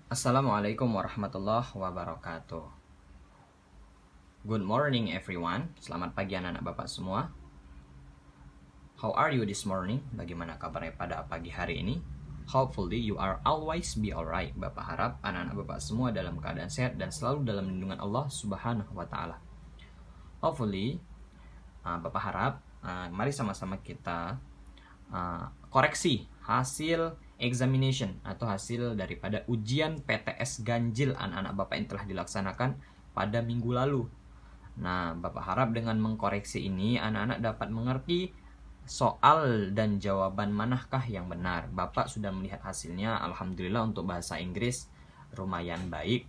Assalamualaikum warahmatullahi wabarakatuh. Good morning everyone. Selamat pagi anak-anak bapak semua. How are you this morning? Bagaimana kabarnya pada pagi hari ini? Hopefully you are always be alright. Bapak harap anak-anak bapak semua dalam keadaan sehat dan selalu dalam lindungan Allah Subhanahu wa taala. Hopefully bapak harap mari sama-sama kita koreksi hasil examination atau hasil daripada ujian PTS ganjil anak-anak bapak yang telah dilaksanakan pada minggu lalu. Nah, bapak harap dengan mengkoreksi ini anak-anak dapat mengerti soal dan jawaban manakah yang benar. Bapak sudah melihat hasilnya, alhamdulillah untuk bahasa Inggris lumayan baik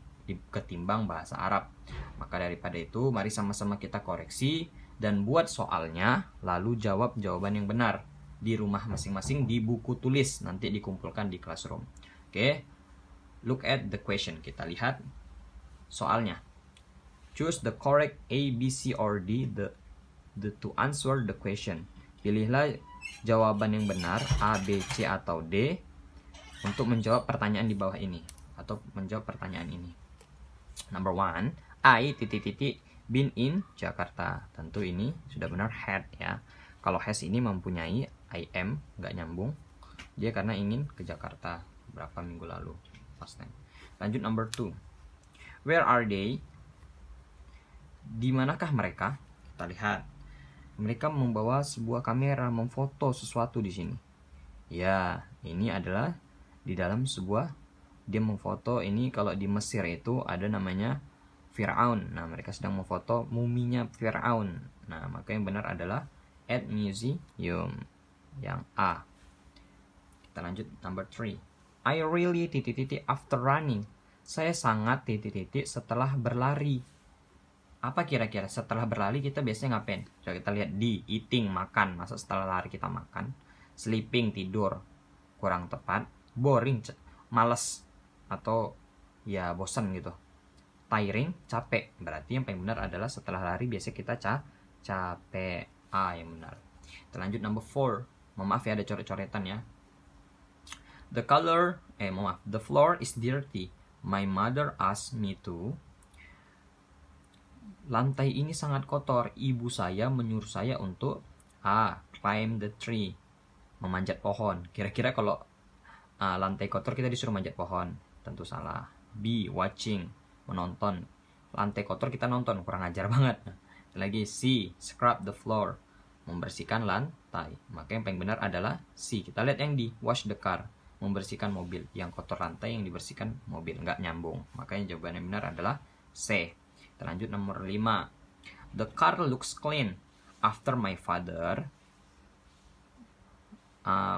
ketimbang bahasa Arab. Maka daripada itu, mari sama-sama kita koreksi dan buat soalnya, lalu jawab jawaban yang benar di rumah masing-masing di buku tulis, nanti dikumpulkan di classroom. Oke, look at the question. Kita lihat soalnya. Choose the correct A, B, C, or D to answer the question. Pilihlah jawaban yang benar A, B, C, atau D untuk menjawab pertanyaan di bawah ini atau menjawab pertanyaan ini. Number 1, I been in Jakarta. Tentu ini sudah benar had ya. Kalau has ini mempunyai I am, nggak nyambung. Dia karena ingin ke Jakarta beberapa minggu lalu. Past time. Lanjut number 2. Where are they? Di manakah mereka? Kita lihat. Mereka membawa sebuah kamera memfoto sesuatu di sini. Ya, ini adalah di dalam sebuah, dia memfoto ini. Kalau di Mesir itu ada namanya Fir'aun. Nah, mereka sedang memfoto muminya Fir'aun. Nah, maka yang benar adalah at museum. Yang A. Kita lanjut number 3. I really after running. Saya sangat setelah berlari. Apa kira-kira setelah berlari kita biasanya ngapain? Coba kita lihat di eating, makan. Masa setelah lari kita makan? Sleeping, tidur. Kurang tepat. Boring, males. Atau ya bosan gitu. Tiring, capek. Berarti yang paling benar adalah setelah lari biasanya kita capek. A yang benar. Kita lanjut number 4. Maaf ya, ada coret-coretan ya. The floor is dirty. My mother asked me to. Lantai ini sangat kotor. Ibu saya menyuruh saya untuk A. Climb the tree. Memanjat pohon. Kira-kira kalau lantai kotor kita disuruh manjat pohon. Tentu salah. B. Watching. Menonton. Lantai kotor kita nonton. Kurang ajar banget. Lagi C. Scrub the floor. Membersihkan lantai. Maka yang paling benar adalah C. Kita lihat yang di wash the car. Membersihkan mobil. Yang kotor lantai, yang dibersihkan mobil. Nggak nyambung. Makanya jawaban yang benar adalah C. Kita lanjut nomor 5. The car looks clean. After my father.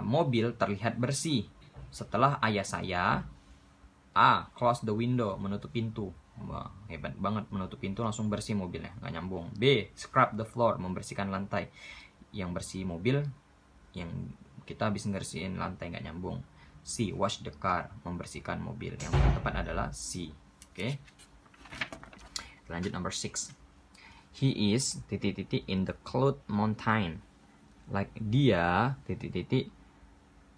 Mobil terlihat bersih. Setelah ayah saya. A. Close the window. Menutup pintu. Wah, hebat banget, menutup pintu langsung bersih mobilnya, nggak nyambung. B. Scrub the floor. Membersihkan lantai. Yang bersih mobil, yang kita habis ngersihin lantai, nggak nyambung. C. Wash the car. Membersihkan mobil. Yang paling tepat adalah C. Oke. Lanjut number 6. He is in the Cloud Mountain. Like dia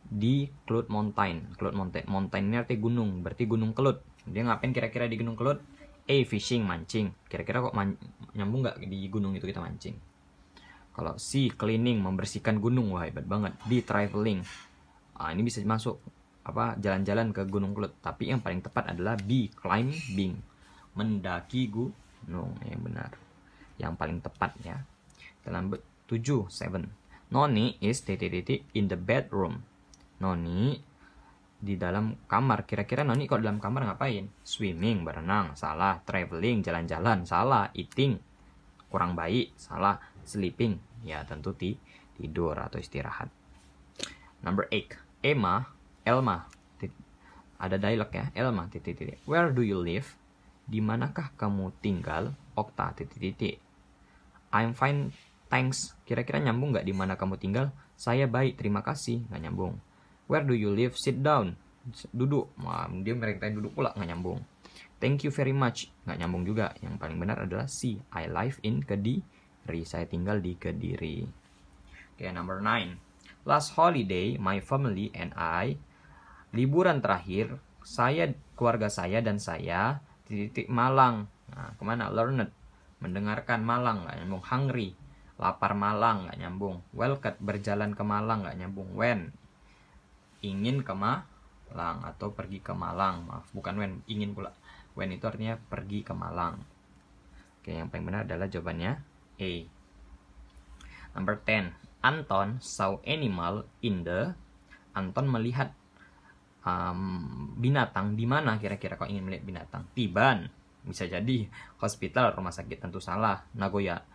di Cloud Mountain. Cloud Mountain. Mountain ini artinya gunung, berarti gunung Cloud. Dia ngapain kira-kira di gunung Cloud? A. Fishing, mancing. Kira-kira kok nyambung nggak di gunung itu kita mancing? Kalau C. Cleaning, membersihkan gunung. Wah, hebat banget. D. Traveling. Ini bisa masuk jalan-jalan ke gunung Cloud. Tapi yang paling tepat adalah B. Climbing, mendaki gunung. Yang benar, yang paling tepat ya. Dalam 7. Noni is in the bedroom. Noni di dalam kamar. Kira-kira Noni kok dalam kamar ngapain? Swimming, berenang. Salah. Traveling, jalan-jalan. Salah. Eating, kurang baik. Salah. Sleeping, ya tentu tidur atau istirahat. Number 8. Elma. Ada dialog ya. Elma. Where do you live? Di manakah kamu tinggal? Okta. I'm fine, thanks. Kira-kira nyambung nggak di mana kamu tinggal? Saya baik, terima kasih. Nggak nyambung. Where do you live? Sit down. Duduk. Wah, dia mereka duduk pula, nggak nyambung. Thank you very much. Nggak nyambung juga. Yang paling benar adalah C. I live in Kediri. Saya tinggal di Kediri. Oke, number 9. Last holiday, my family and I. Liburan terakhir, keluarga saya dan saya titik malang. Nah, kemana? Learned, mendengarkan malang, nggak nyambung. Hungry, lapar malang, nggak nyambung. Welcome, berjalan ke Malang, nggak nyambung. When, ingin ke Malang atau pergi ke Malang. Maaf, bukan when, ingin pula. When itu artinya pergi ke Malang. Oke, yang paling benar adalah jawabannya A. Number 10. Anton saw animal in the. Anton melihat binatang di mana kira-kira kalau ingin melihat binatang? Tiban, bisa jadi hospital, rumah sakit, tentu salah. Nagoya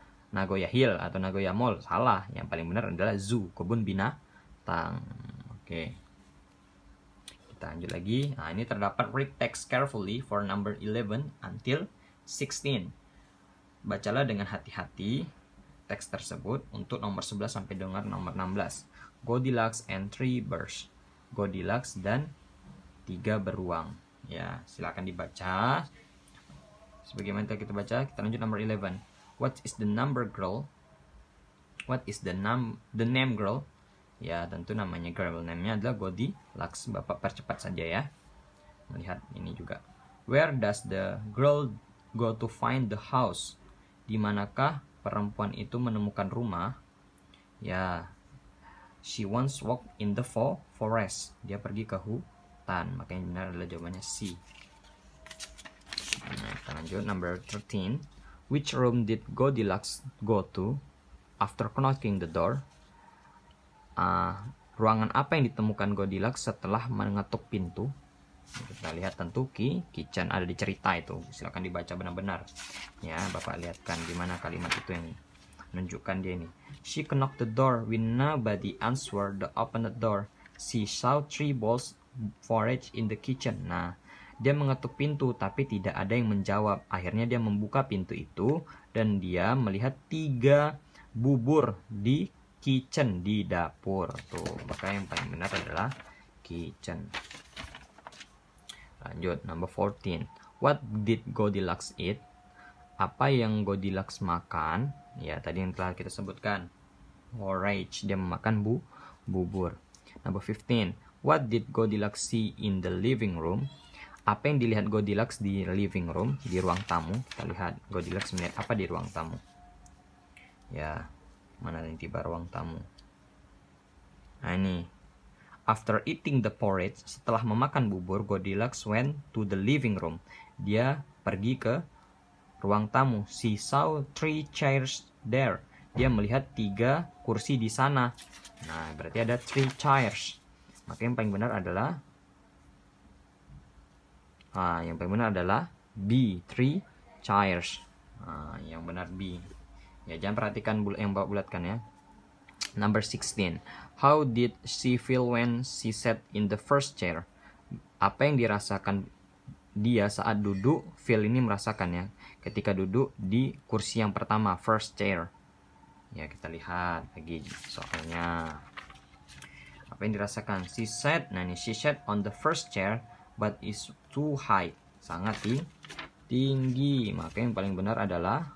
Hill atau Nagoya Mall, salah. Yang paling benar adalah zoo, kebun binatang. Oke. Kita lanjut lagi. Nah, ini terdapat read text carefully for number 11 until 16. Bacalah dengan hati-hati teks tersebut untuk nomor 11 sampai dengan nomor 16. Goldilocks and Three Bears. Goldilocks dan 3 beruang. Ya, silakan dibaca. Sebagaimana kita baca, kita lanjut nomor 11. What is the number girl? What is the name girl? Ya, tentu namanya girl. Namanya adalah Goldilocks. Bapak percepat saja ya. Melihat ini juga. Where does the girl go to find the house? Di manakah perempuan itu menemukan rumah? Ya, she once walked in the forest. Dia pergi ke hutan. Makanya benar adalah jawabannya C. Nah, kita lanjut number 13. Which room did Goldilocks go to after knocking the door? Ruangan apa yang ditemukan Goldilocks setelah mengetuk pintu? Kita lihat tentu kitchen, ada di cerita itu. Silakan dibaca benar-benar. Ya, Bapak lihatkan di mana kalimat itu yang menunjukkan dia ini. She knocked the door when nobody answered the open door. She saw 3 bowls porridge in the kitchen. Nah, dia mengetuk pintu tapi tidak ada yang menjawab. Akhirnya dia membuka pintu itu dan dia melihat 3 bubur di kitchen, di dapur. Tuh, maka yang paling benar adalah kitchen. Lanjut, number 14. What did Goldilocks eat? Apa yang Goldilocks makan? Ya, tadi yang telah kita sebutkan. Porridge, dia memakan bubur. Number 15. What did Goldilocks see in the living room? Apa yang dilihat Goldilocks di living room, di ruang tamu? Kita lihat Goldilocks melihat apa di ruang tamu. Ya, mana yang tiba ruang tamu? Nah, ini. After eating the porridge, setelah memakan bubur, Goldilocks went to the living room. Dia pergi ke ruang tamu. She saw 3 chairs there. Dia melihat 3 kursi di sana. Nah, berarti ada 3 chairs. Maka yang paling benar adalah B, 3 chairs. Yang benar B. Ya, jangan perhatikan yang Bapak bulatkan ya. Number 16. How did she feel when she sat in the first chair? Apa yang dirasakan dia saat duduk? Feel ini merasakan ya. Ketika duduk di kursi yang pertama, first chair. Ya, kita lihat lagi soalnya. Apa yang dirasakan? She sat on the first chair but is too high. Sangat tinggi. Maka yang paling benar adalah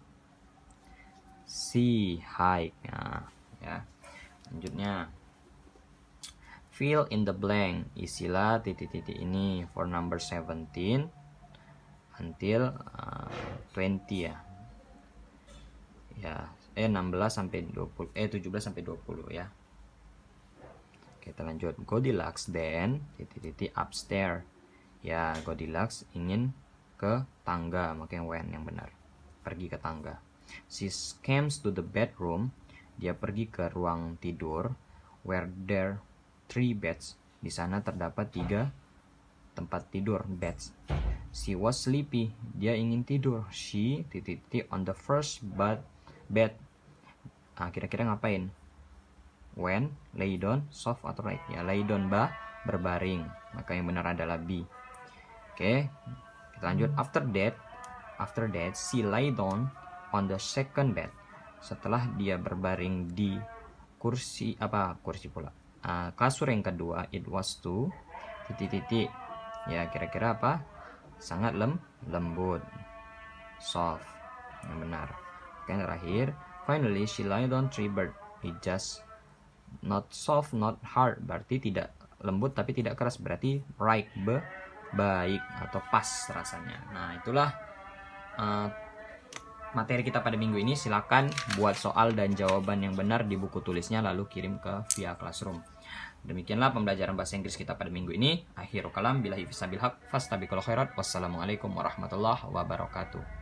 C, high. Nah, ya. Lanjutnya, fill in the blank. Isilah titik-titik ini for number 17 until 20 ya. Ya, 16 sampai 20, 17 sampai 20 ya. Kita lanjut. Goldilocks then titik-titik upstairs. Ya, Goldilocks ingin ke tangga, makanya when yang benar. Pergi ke tangga. She comes to the bedroom. Dia pergi ke ruang tidur. Where there 3 beds. Di sana terdapat 3 tempat tidur, beds. She was sleepy. Dia ingin tidur. She titik on the first bed. Kira-kira ngapain? When lay down, soft atau right? Ya, lay down berbaring. Maka yang benar adalah B. Oke, kita lanjut. After that, she lay down on the second bed. Setelah dia berbaring di kasur yang kedua, it was too titik. Ya, kira-kira apa? Sangat lembut, soft. Yang benar. Oke, terakhir, finally she lay down 3 bird. It just not soft, not hard. Berarti tidak lembut tapi tidak keras. Berarti right, baik atau pas rasanya. Nah, itulah materi kita pada minggu ini. Silakan buat soal dan jawaban yang benar di buku tulisnya lalu kirim ke via Classroom. Demikianlah pembelajaran bahasa Inggris kita pada minggu ini. Akhirul kalam, billahi fisabil haq, fastabiqul khairat. Wassalamualaikum warahmatullahi wabarakatuh.